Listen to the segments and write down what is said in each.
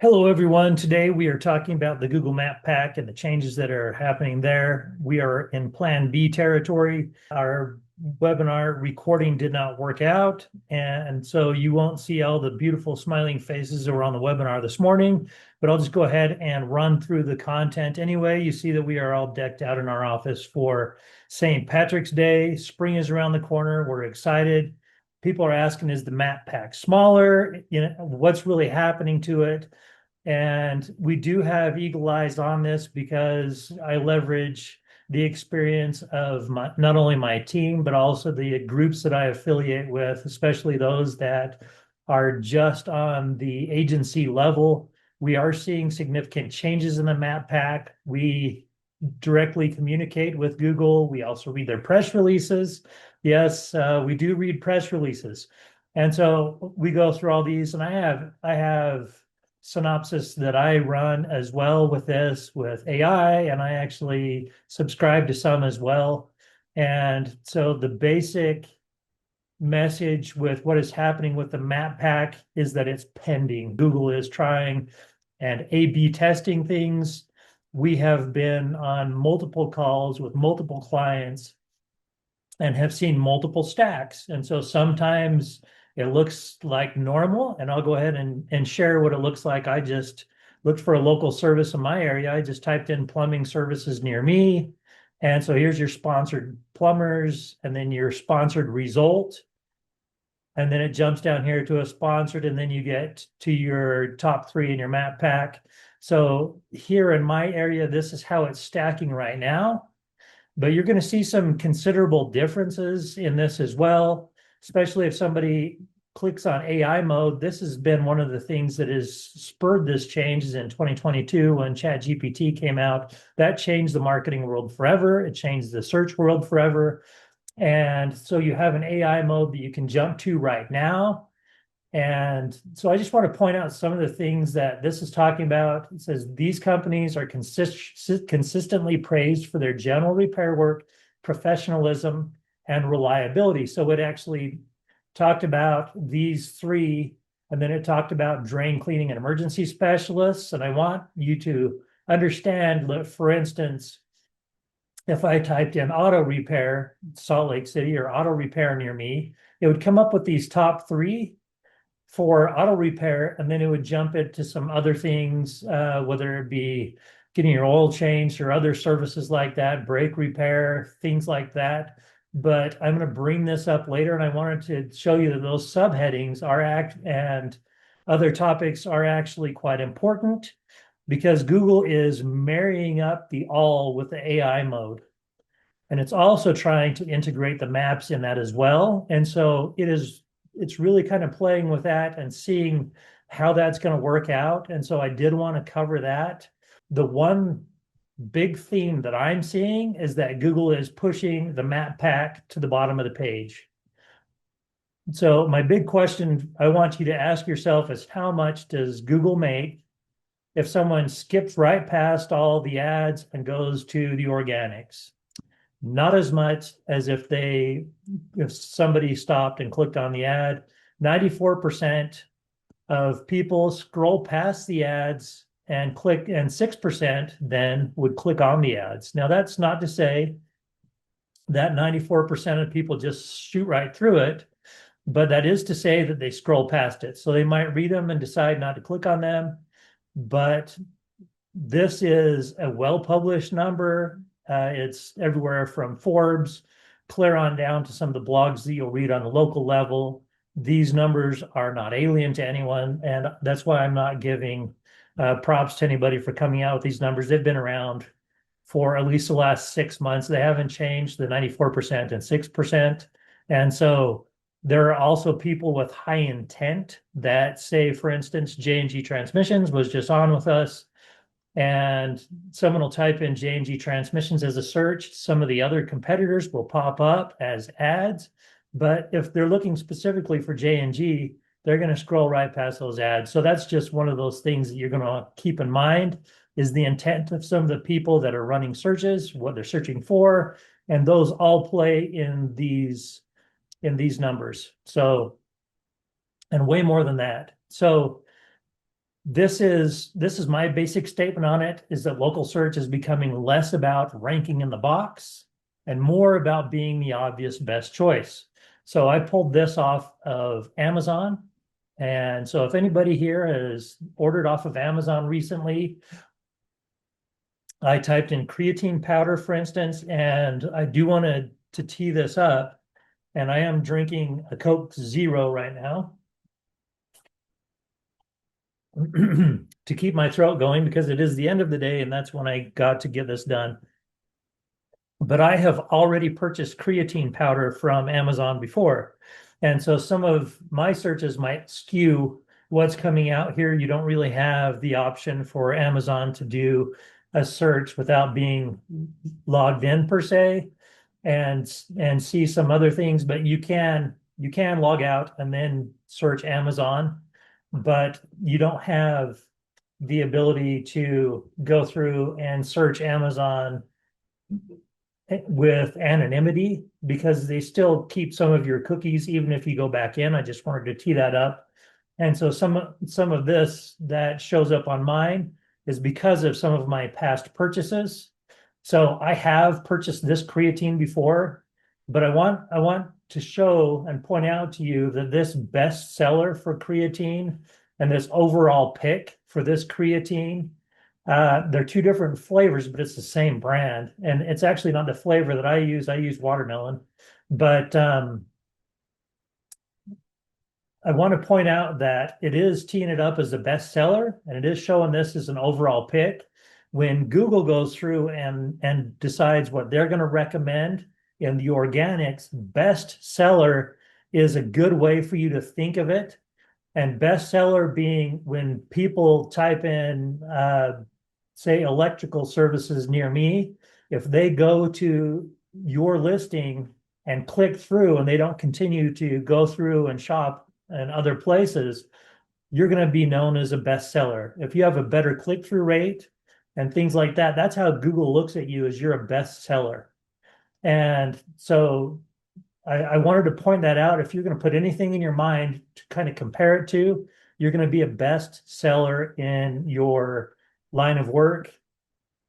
Hello, everyone. Today we are talking about the Google Map Pack and the changes that are happening there. We are in Plan B territory. Our webinar recording did not work out, and so you won't see all the beautiful smiling faces that were on the webinar this morning, but I'll just go ahead and run through the content anyway. You see that we are all decked out in our office for St. Patrick's Day. Spring is around the corner. We're excited. People are asking, is the map pack smaller? What's really happening to it? And we do have eagle eyes on this because I leverage the experience of not only my team, but also the groups that I affiliate with, especially those that are just on the agency level. We are seeing significant changes in the map pack. We directly communicate with Google. We also read their press releases. Yes, we do read press releases. And so we go through all these, and I have synopsis that I run as well with this with AI, and I actually subscribe to some as well. And so the basic message with what is happening with the map pack is that it's pending. Google is trying and A/B testing things. We have been on multiple calls with multiple clients and have seen multiple stacks. And so sometimes it looks like normal, and I'll go ahead and share what it looks like. I just looked for a local service in my area. I just typed in plumbing services near me. And so here's your sponsored plumbers, and then your sponsored result. And then it jumps down here to a sponsored, and then you get to your top three in your map pack. So here in my area, this is how it's stacking right now. But you're going to see some considerable differences in this as well, especially if somebody clicks on AI mode. This has been one of the things that has spurred this change is in 2022 when ChatGPT came out. That changed the marketing world forever. It changed the search world forever. And so you have an AI mode that you can jump to right now. And so I just want to point out some of the things that this is talking about. It says these companies are consistently praised for their general repair work, professionalism, and reliability. So it actually talked about these three, and then it talked about drain cleaning and emergency specialists. And I want you to understand that, for instance, if I typed in auto repair, Salt Lake City, or auto repair near me, it would come up with these top three for auto repair, and then it would jump into some other things, whether it be getting your oil changed or other services like that, brake repair, things like that. But I'm going to bring this up later, and I wanted to show you that those subheadings and other topics are actually quite important because Google is marrying up the all with the AI mode. And it's also trying to integrate the maps in that as well. And so it's really kind of playing with that and seeing how that's going to work out. And so I did want to cover that. The one big theme that I'm seeing is that Google is pushing the map pack to the bottom of the page. So my big question I want you to ask yourself is, how much does Google make if someone skips right past all the ads and goes to the organics? Not as much as if somebody stopped and clicked on the ad. 94% of people scroll past the ads and click, and 6% then would click on the ads. Now, that's not to say that 94% of people just shoot right through it, but that is to say that they scroll past it. So they might read them and decide not to click on them. But this is a well-published number. It's everywhere from Forbes, clear on down to some of the blogs that you'll read on the local level. These numbers are not alien to anyone, and that's why I'm not giving props to anybody for coming out with these numbers. They've been around for at least the last 6 months. They haven't changed, the 94% and 6%. And so there are also people with high intent that say, for instance, J&G Transmissions was just on with us, and someone will type in J&G Transmissions as a search. Some of the other competitors will pop up as ads, but if they're looking specifically for J&G, they're going to scroll right past those ads. So that's just one of those things that you're going to keep in mind, is the intent of some of the people that are running searches, what they're searching for, and those all play in these numbers. So, and way more than that. So This is my basic statement on it, is that local search is becoming less about ranking in the box and more about being the obvious best choice. So I pulled this off of Amazon. And so if anybody here has ordered off of Amazon recently, I typed in creatine powder, for instance, and I do want to tee this up. And I am drinking a Coke Zero right now to keep my throat going because it is the end of the day and that's when I got to get this done. But I have already purchased creatine powder from Amazon before. And so some of my searches might skew what's coming out here. You don't really have the option for Amazon to do a search without being logged in per se and see some other things, but you can log out and then search Amazon, but you don't have the ability to go through and search Amazon with anonymity because they still keep some of your cookies even if you go back in. I just wanted to tee that up. And so some of this that shows up on mine is because of some of my past purchases. So I have purchased this creatine before, but I want to show and point out to you that this bestseller for creatine and this overall pick for this creatine, they're two different flavors, but it's the same brand. And it's actually not the flavor that I use. I use watermelon, but I want to point out that it is teeing it up as a bestseller, and it is showing this as an overall pick. When Google goes through and decides what they're going to recommend in the organics, bestseller is a good way for you to think of it. And bestseller being when people type in, say, electrical services near me, if they go to your listing and click through and they don't continue to go through and shop in other places, you're going to be known as a bestseller. If you have a better click-through rate and things like that, that's how Google looks at you, as you're a bestseller. And so I wanted to point that out. If you're going to put anything in your mind to kind of compare it to, you're going to be a bestseller in your line of work.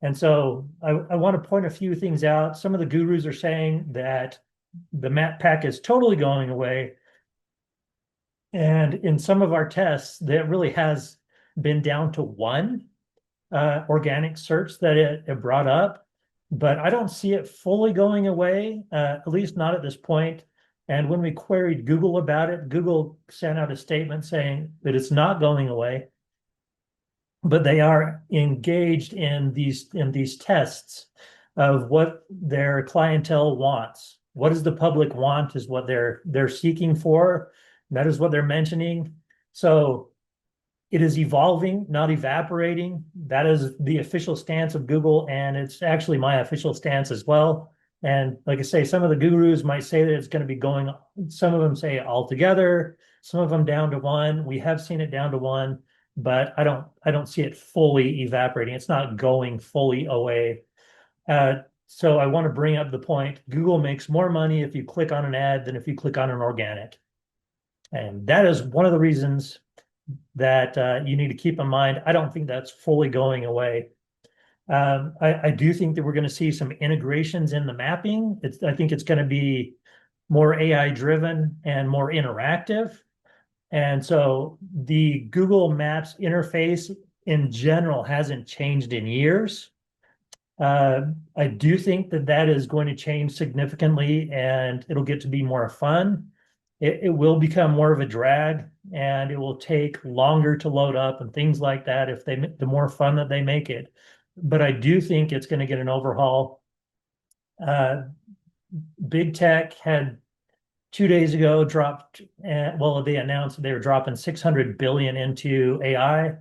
And so I want to point a few things out. Some of the gurus are saying that the map pack is totally going away. And in some of our tests, that really has been down to one organic search that it brought up, but I don't see it fully going away, at least not at this point. And when we queried Google about it, Google sent out a statement saying that it's not going away, but they are engaged in these tests of what their clientele wants. What does the public want is what they're seeking for. That is what they're mentioning. So it is evolving, not evaporating. That is the official stance of Google, and it's actually my official stance as well. And like I say, some of the gurus might say that it's going to be going, some of them say altogether, some of them down to one. We have seen it down to one, but I don't see it fully evaporating. It's not going fully away. So I want to bring up the point. Google makes more money if you click on an ad than if you click on an organic. And that is one of the reasons that you need to keep in mind. I don't think that's fully going away. I do think that we're going to see some integrations in the mapping. I think it's going to be more AI driven and more interactive. And so the Google Maps interface in general hasn't changed in years. I do think that that is going to change significantly and it'll get to be more fun. It will become more of a drag and it will take longer to load up and things like that if the more fun that they make it. But I do think it's going to get an overhaul. Big Tech had 2 days ago dropped, well, they announced they were dropping 600 billion into AI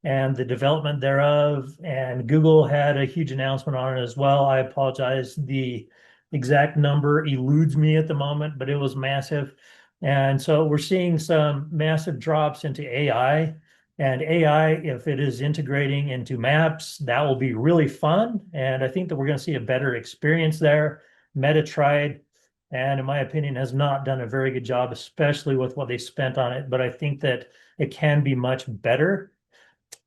and the development thereof. And Google had a huge announcement on it as well. I apologize. The exact number eludes me at the moment, but it was massive. And so we're seeing some massive drops into AI. And AI, if it is integrating into maps, that will be really fun. And I think that we're going to see a better experience there. Meta tried, and in my opinion, has not done a very good job, especially with what they spent on it. But I think that it can be much better.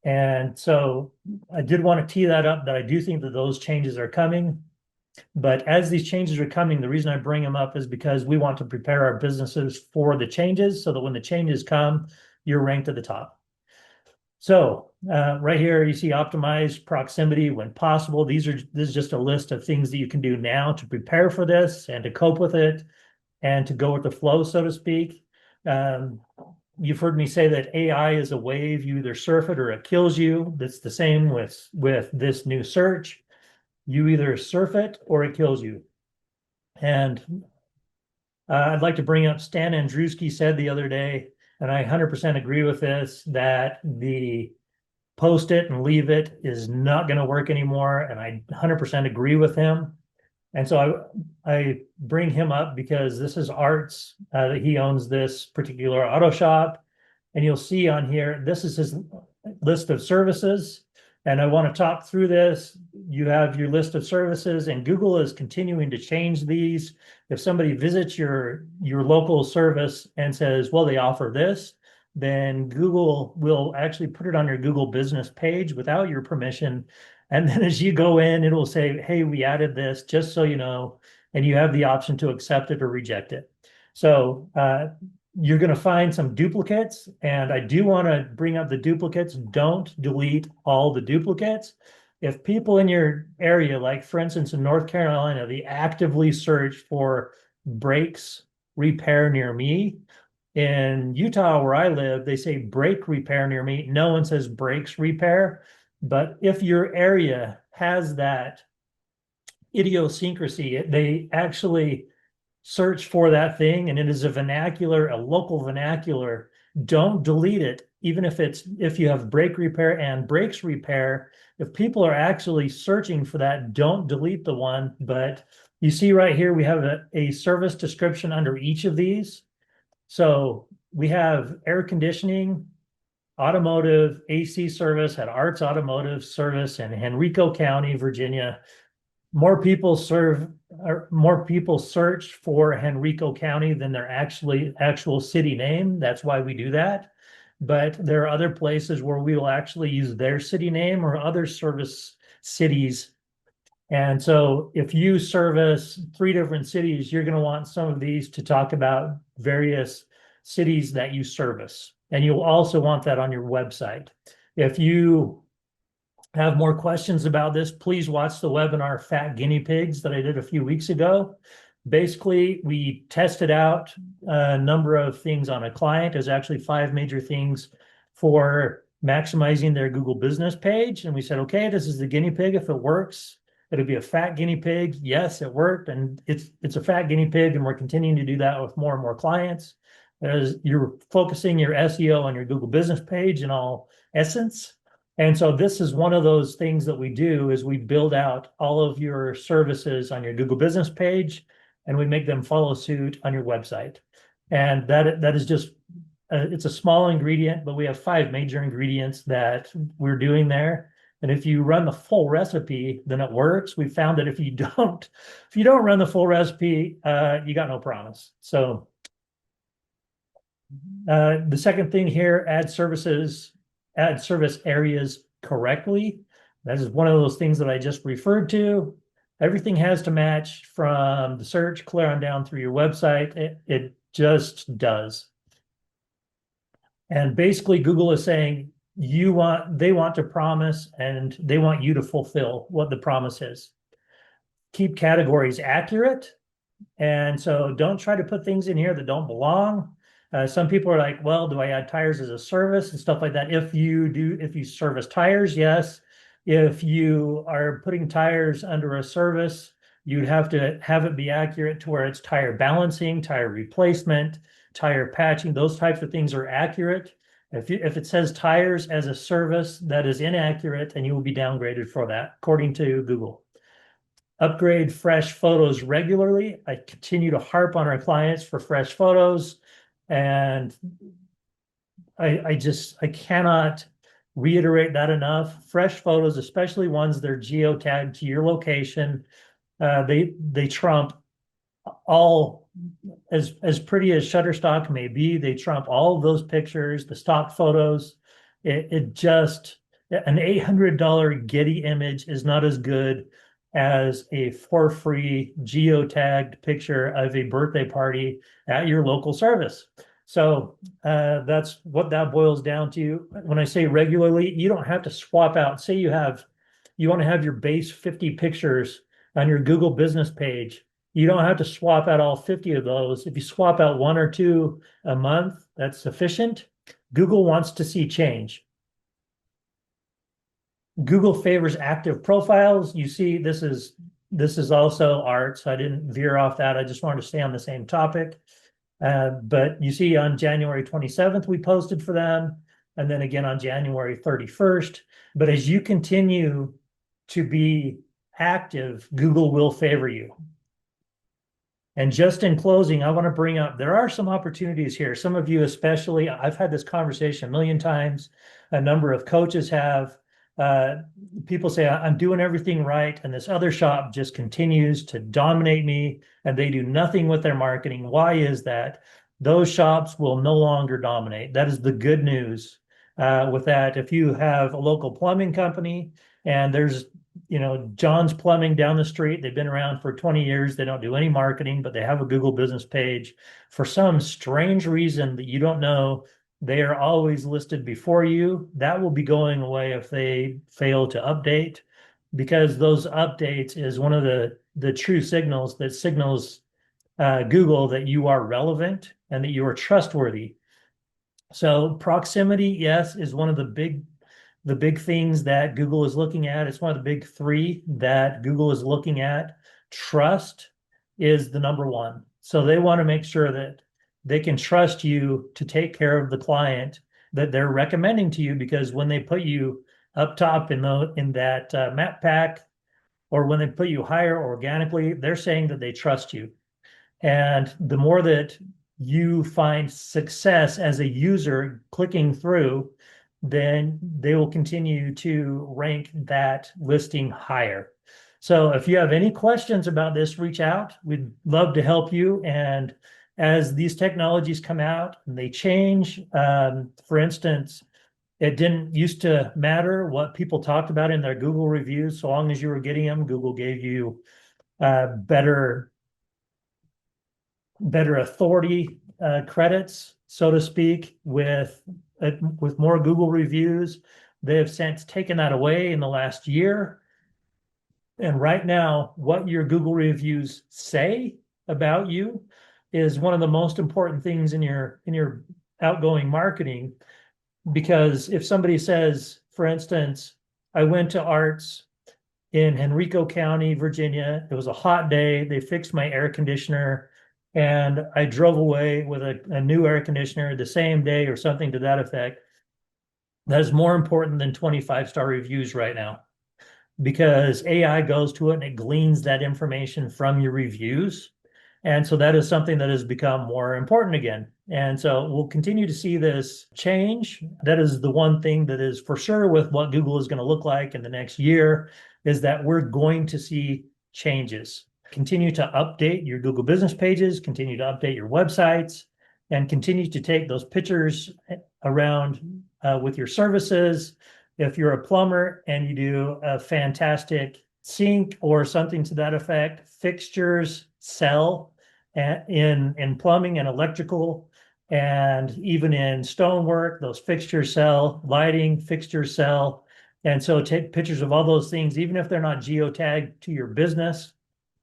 And so I did want to tee that up, that I do think that those changes are coming. But as these changes are coming, the reason I bring them up is because we want to prepare our businesses for the changes so that when the changes come, you're ranked at the top. So right here, you see optimize proximity when possible. This is just a list of things that you can do now to prepare for this and to cope with it and to go with the flow, so to speak. Um, you've heard me say that AI is a wave. You either surf it or it kills you. That's the same with this new search. You either surf it or it kills you. And I'd like to bring up Stan Andruski said the other day, and I 100% agree with this, that the post it and leave it is not going to work anymore. And I 100% agree with him. And so I bring him up because this is Arts, that he owns this particular auto shop. And you'll see on here, this is his list of services. And I want to talk through this. You have your list of services, and Google is continuing to change these. If somebody visits your local service and says, well, they offer this, then Google will actually put it on your Google business page without your permission. And then as you go in, it will say, hey, we added this, just so you know, and you have the option to accept it or reject it. So you're going to find some duplicates, and I do want to bring up the duplicates. Don't delete all the duplicates. If people in your area, like for instance in North Carolina, they actively search for brakes repair near me. In Utah, where I live, they say brake repair near me. No one says brakes repair. But if your area has that idiosyncrasy, they actually search for that thing, and it is a vernacular, a local vernacular. Don't delete it, even if you have brake repair and brakes repair. If people are actually searching for that, don't delete the one. But you see right here, we have a service description under each of these. So we have air conditioning, automotive, AC service at Arts Automotive Service in Henrico County, Virginia. More people search for Henrico County than their actual city name. That's why we do that. But there are other places where we will actually use their city name or other service cities. And so if you service 3 different cities, you're going to want some of these to talk about various cities that you service. And you'll also want that on your website. If you have more questions about this, please watch the webinar Fat Guinea Pigs that I did a few weeks ago. Basically, we tested out a number of things on a client. There's actually 5 major things for maximizing their Google business page. And we said, okay, this is the guinea pig. If it works, it'll be a fat guinea pig. Yes, it worked. And it's a fat guinea pig. And we're continuing to do that with more and more clients. As you're focusing your SEO on your Google business page in all essence. And so this is one of those things that we do, is we build out all of your services on your Google business page, and we make them follow suit on your website. And that is just, it's a small ingredient, but we have 5 major ingredients that we're doing there. And if you run the full recipe, then it works. We found that if you don't run the full recipe, you got no promise. So the second thing here, add service areas correctly. That is one of those things that I just referred to. Everything has to match from the search clear on down through your website. It just does. And basically Google is saying they want to promise, and they want you to fulfill what the promise is. Keep categories accurate. And so don't try to put things in here that don't belong. Some people are like, well, do I add tires as a service and stuff like that? If you service tires, yes. If you are putting tires under a service, you'd have to have it be accurate to where it's tire balancing, tire replacement, tire patching. Those types of things are accurate. If it says tires as a service, that is inaccurate, and you will be downgraded for that, according to Google. Upgrade fresh photos regularly. I continue to harp on our clients for fresh photos. And I cannot reiterate that enough. Fresh photos, especially ones that are geotagged to your location, they trump all. As pretty as Shutterstock may be, they trump all of those pictures, the stock photos. It just An $800 Getty image is not as good as a for free geotagged picture of a birthday party at your local service. So that's what that boils down to. When I say regularly, you don't have to swap out. Say you want to have your base 50 pictures on your Google business page. You don't have to swap out all 50 of those. If you swap out one or two a month, that's sufficient. Google wants to see change. Google favors active profiles. You see, this is also art, so I didn't veer off that. I just wanted to stay on the same topic. But you see on January 27th, we posted for them, and then again on January 31st. But as you continue to be active, Google will favor you. And just in closing, I want to bring up, there are some opportunities here. Some of you especially, I've had this conversation a million times. A number of coaches have. People say, I'm doing everything right, and this other shop just continues to dominate me, and they do nothing with their marketing. Why is that? Those shops will no longer dominate. That is the good news with that. If you have a local plumbing company and there's John's Plumbing down the street. They've been around for 20 years. They don't do any marketing, but they have a Google business page. For some strange reason that you don't know, they are always listed before you. That will be going away if they fail to update, because those updates is one of the true signals that signals Google that you are relevant and that you are trustworthy. So proximity, yes, is one of the big things that Google is looking at. It's one of the big three that Google is looking at. Trust is the number one. So they want to make sure that they can trust you to take care of the client that they're recommending to you, because when they put you up top in that map pack, or when they put you higher organically, they're saying that they trust you. And the more that you find success as a user clicking through, then they will continue to rank that listing higher. So if you have any questions about this, reach out. We'd love to help you. And as these technologies come out and they change, for instance, it didn't used to matter what people talked about in their Google reviews. So long as you were getting them, Google gave you better authority credits, so to speak, with more Google reviews. They have since taken that away in the last year. And right now, what your Google reviews say about you is one of the most important things in your outgoing marketing. Because if somebody says, for instance, I went to Arts in Henrico County, Virginia. It was a hot day. They fixed my air conditioner, and I drove away with a new air conditioner the same day, or something to that effect. That is more important than 25-star reviews right now, because AI goes to it and it gleans that information from your reviews. And so that is something that has become more important again. And so we'll continue to see this change. That is the one thing that is for sure with what Google is going to look like in the next year, is that we're going to see changes. Continue to update your Google business pages, continue to update your websites, and continue to take those pictures around with your services. If you're a plumber and you do a fantastic sink or something to that effect, fixtures sell in plumbing and electrical, and even in stonework, those fixtures sell. Lighting fixtures sell. And so take pictures of all those things, even if they're not geotagged to your business.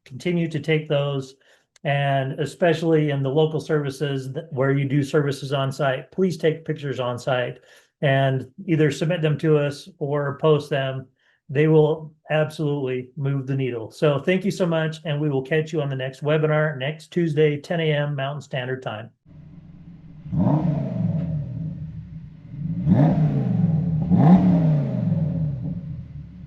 Continue to take those, and especially in the local services where you do services on site, please take pictures on site and either submit them to us or post them. They will absolutely move the needle. So thank you so much, and we will catch you on the next webinar next Tuesday, 10 a.m. Mountain Standard Time.